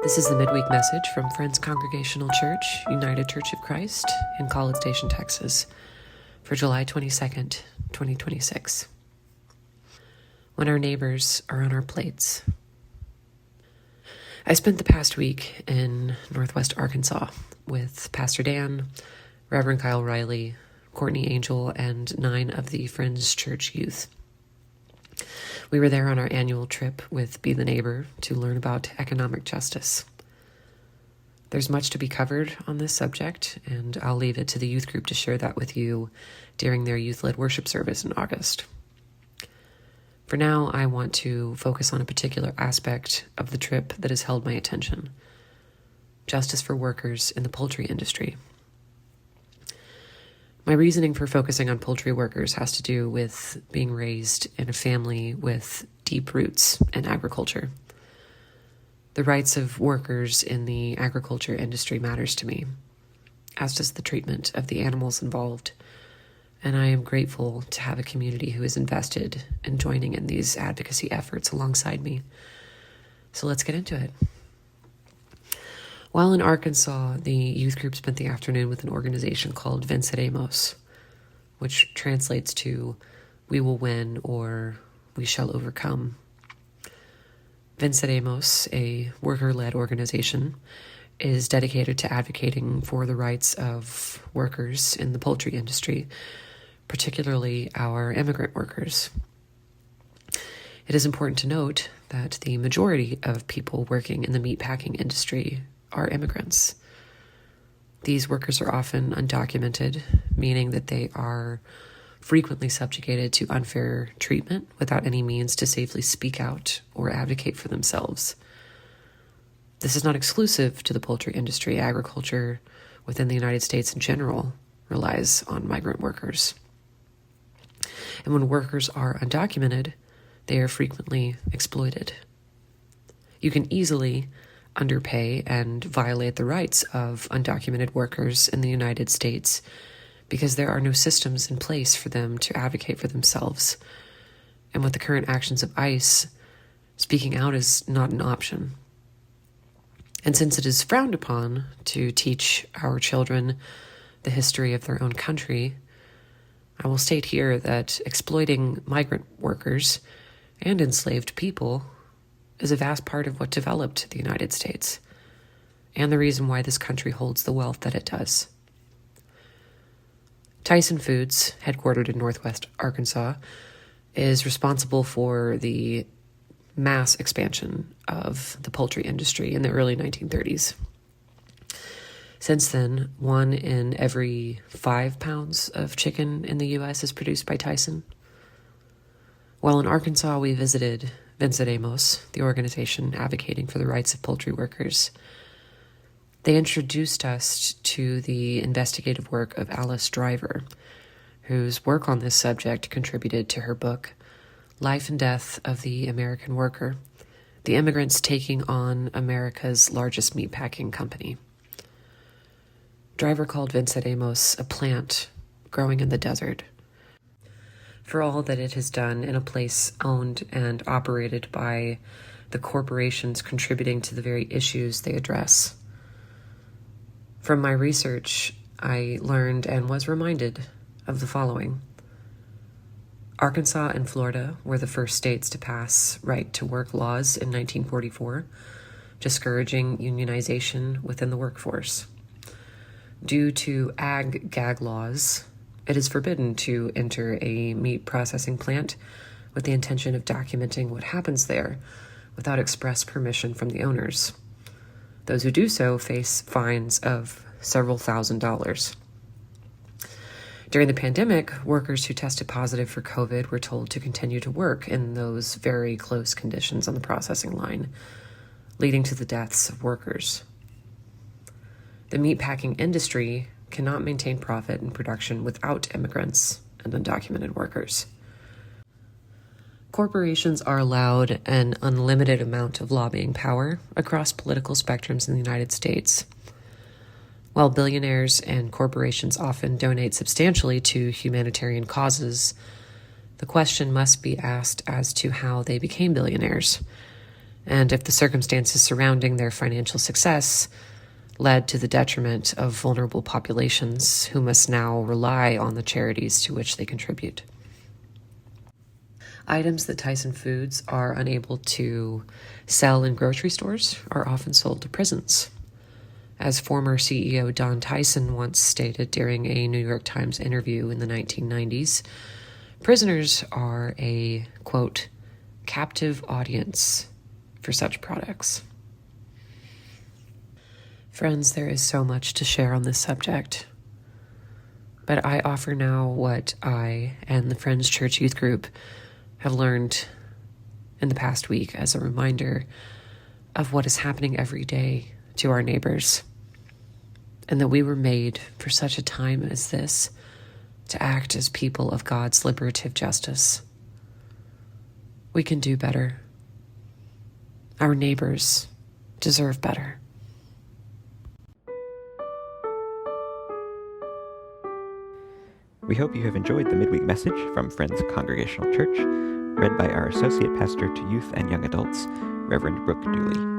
This is the Midweek Message from Friends Congregational Church, United Church of Christ in College Station, Texas, for July 22nd, 2026. When our neighbors are on our plates. I spent the past week in Northwest Arkansas with Pastor Dan, Reverend Kyle Riley, Courtney Angel, and 9 of the Friends Church youth. We were there on our annual trip with Be the Neighbor to learn about economic justice. There's much to be covered on this subject, and I'll leave it to the youth group to share that with you during their youth-led worship service in August. For now, I want to focus on a particular aspect of the trip that has held my attention: justice for workers in the poultry industry. My reasoning for focusing on poultry workers has to do with being raised in a family with deep roots in agriculture. The rights of workers in the agriculture industry matters to me, as does the treatment of the animals involved, and I am grateful to have a community who is invested in joining in these advocacy efforts alongside me. So let's get into it. While in Arkansas, the youth group spent the afternoon with an organization called Venceremos, which translates to "we will win" or "we shall overcome." Venceremos, a worker-led organization, is dedicated to advocating for the rights of workers in the poultry industry, particularly our immigrant workers. It is important to note that the majority of people working in the meatpacking industry are immigrants. These workers are often undocumented, meaning that they are frequently subjugated to unfair treatment without any means to safely speak out or advocate for themselves. This is not exclusive to the poultry industry. Agriculture within the United States in general relies on migrant workers. And when workers are undocumented, they are frequently exploited. You can easily underpay and violate the rights of undocumented workers in the United States because there are no systems in place for them to advocate for themselves. And with the current actions of ICE, speaking out is not an option. And since it is frowned upon to teach our children the history of their own country, I will state here that exploiting migrant workers and enslaved people is a vast part of what developed the United States, and the reason why this country holds the wealth that it does. Tyson Foods, headquartered in Northwest Arkansas, is responsible for the mass expansion of the poultry industry in the early 1930s. Since then, 1 in every 5 pounds of chicken in the U.S. is produced by Tyson. While in Arkansas, we visited Venceremos, the organization advocating for the rights of poultry workers. They introduced us to the investigative work of Alice Driver, whose work on this subject contributed to her book, Life and Death of the American Worker: The Immigrants Taking on America's Largest Meatpacking Company. Driver called Venceremos a plant growing in the desert, for all that it has done in a place owned and operated by the corporations contributing to the very issues they address. From my research, I learned and was reminded of the following. Arkansas and Florida were the first states to pass right-to-work laws in 1944, discouraging unionization within the workforce. Due to ag-gag laws, it is forbidden to enter a meat processing plant with the intention of documenting what happens there without express permission from the owners. Those who do so face fines of several $1,000s. During the pandemic, workers who tested positive for COVID were told to continue to work in those very close conditions on the processing line, leading to the deaths of workers. The meatpacking industry cannot maintain profit and production without immigrants and undocumented workers. Corporations are allowed an unlimited amount of lobbying power across political spectrums in the United States. While billionaires and corporations often donate substantially to humanitarian causes, the question must be asked as to how they became billionaires and if the circumstances surrounding their financial success led to the detriment of vulnerable populations who must now rely on the charities to which they contribute. Items that Tyson Foods are unable to sell in grocery stores are often sold to prisons. As former CEO Don Tyson once stated during a New York Times interview in the 1990s, prisoners are a, quote, captive audience for such products. Friends, there is so much to share on this subject, but I offer now what I and the Friends Church Youth Group have learned in the past week as a reminder of what is happening every day to our neighbors, and that we were made for such a time as this to act as people of God's liberative justice. We can do better. Our neighbors deserve better. We hope you have enjoyed the Midweek Message from Friends Congregational Church, read by our Associate Pastor to Youth and Young Adults, Reverend Brooke Dooley.